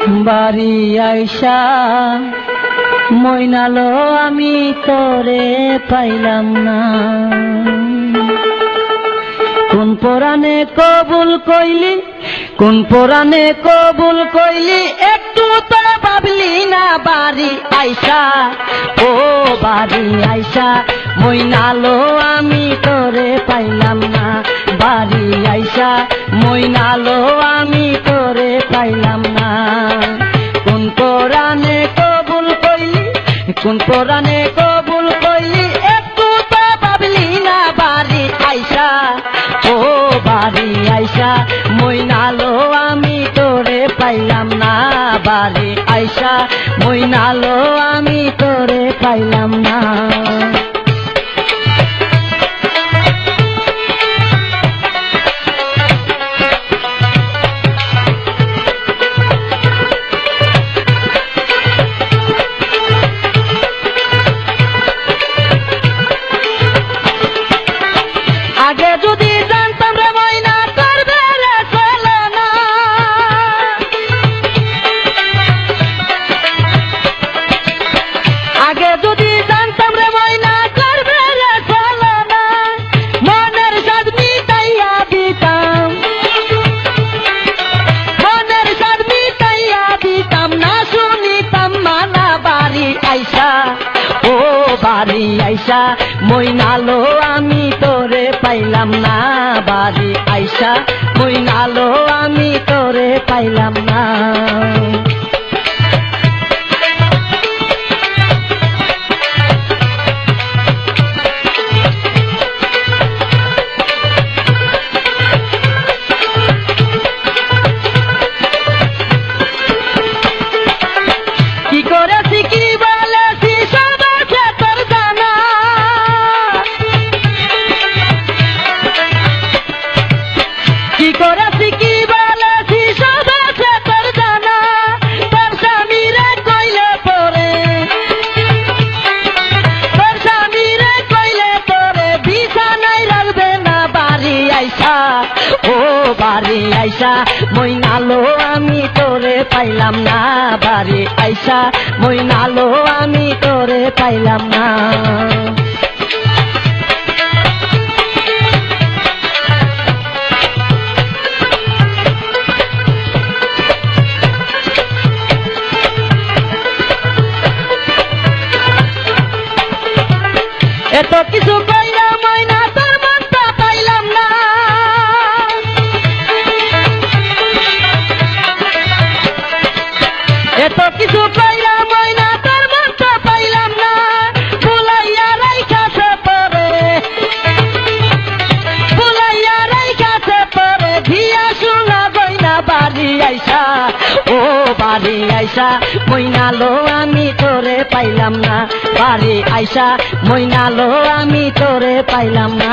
বাড়ি আইসা মইনালো আমি তোরে পাইলাম না। কোন পরাণে কবুল কইলি, কোন পরাণে কবুল কইলি, একটু তো ভাবলি না বাড়ি আইসা। ও বাড়ি আইসা মইনালো আমি তোরে পাইলাম না। বাড়ি আইসা মইনালো আমি তোরে পাইলাম না। কোন পরাণে কবুল কইলি, কোন পরাণে কবুল কইলি, একটু তো ভাবলি না বাড়ি আইসা। ও বাড়ি আইসা মইনালো আমি তোরে পাইলাম না। বাড়ি আইসা মইনালো আমি তোরে পাইলাম না। আগে যদি জানতাম রে ময়না করবে রে চলনা, আগে যদি জানতাম রে ময়না করবে রে চলনা, মনের সাদ মিটাইয়া দিতাম, মনের সাদ মিটাইয়া দিতাম না, শুনিতাম মানা বাড়ি আইসা। ও বাড়ি আইসা মইনালো আমি তোরে পাইলাম না। বাড়ি আইসা মইনালো আমি তোরে পাইলাম না। কি করেছি কি বলেছি সব আছে তোর জানা, কি করেছি কি বলেছি সব আছে তোর জানা। তোর স্বামীরে কইলে পরে, তোর স্বামীরে কইলে পরে বিছানায় রাখবে না বাড়ি আইসা। ও বাড়ি আইসা মইনালো আমি তোরে পাইলাম না। বাড়ি আইসা মইনালো আমি তোরে পাইলাম না। এত কিছু কইরা ময়না তোর মনটা পাইলাম না। এত কিছু কইরা ময়না তোর মনটা পাইলাম না। বুলাইয়া রাইখাছে পরে, বুলাইয়া রাইখাছে পরে, ধিয়া শুনা গয়না বাড়ি আইসা। ও বাড়ি আইসা মইনালো আমি তোরে পাইলাম না। বাড়ি আইসা মইনালো আমি তোরে পাইলাম না।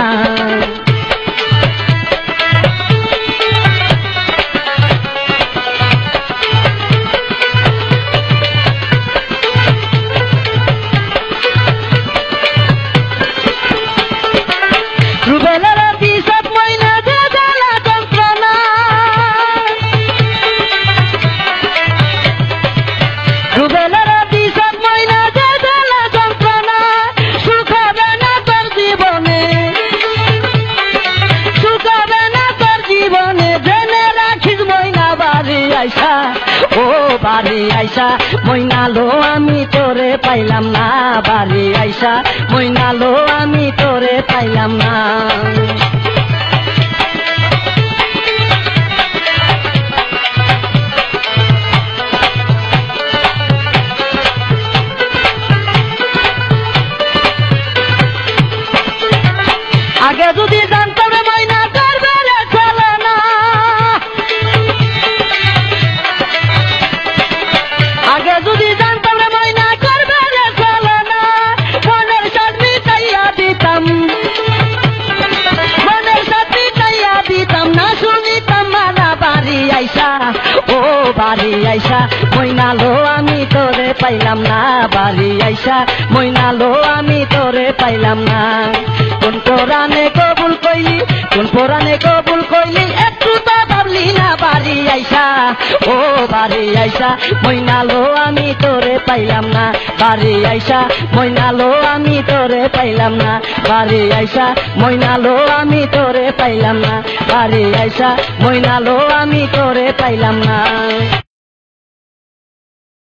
রুবেলের দিশত মইনা যে জ্বালা যন্ত্রণা, রুবেলের দিশত মইনা যে জ্বালা যন্ত্রণা, সুখ হবে না তোর জীবনে, সুখ হবে না তোর জীবনে, জেনে রাখিস মইনা বাড়ি আইসা। ও বাড়ি আইসা মইনালো আমি তোরে পাইলাম না। বাড়ি আইসা মইনালো আমি তোরে পাইলাম না। আগে যদি জানতাম রে ময়না করবে রে চলনা, আগে যদি জানতাম রে ময়না করবে রে চলনা, মনের সাদ মিটাইয়া দিতাম, মনের সাদ মিটাইয়া দিতাম না, শুনিতাম মানা বাড়ি আইসা। ও বাড়ি আইসা মইনালো আমি তোরে পাইলাম না। বাড়ি আইসা মইনালো আমি তোরে পাইলাম না। কোন পরাণে কবুল কইলি, কোন পরাণে কবুল কইলি, একটু তো ভাবলি না বাড়ি বাড়ি আইসা ও বাড়ি আইসা মইনালো আমি তোরে পাইলাম না বাড়ি আইসা মইনালো আমি তোরে পাইলাম না বাড়ি আইসা মইনালো আমি তোরে পাইলাম না বাড়ি আইসা মইনালো আমি তোরে পাইলাম না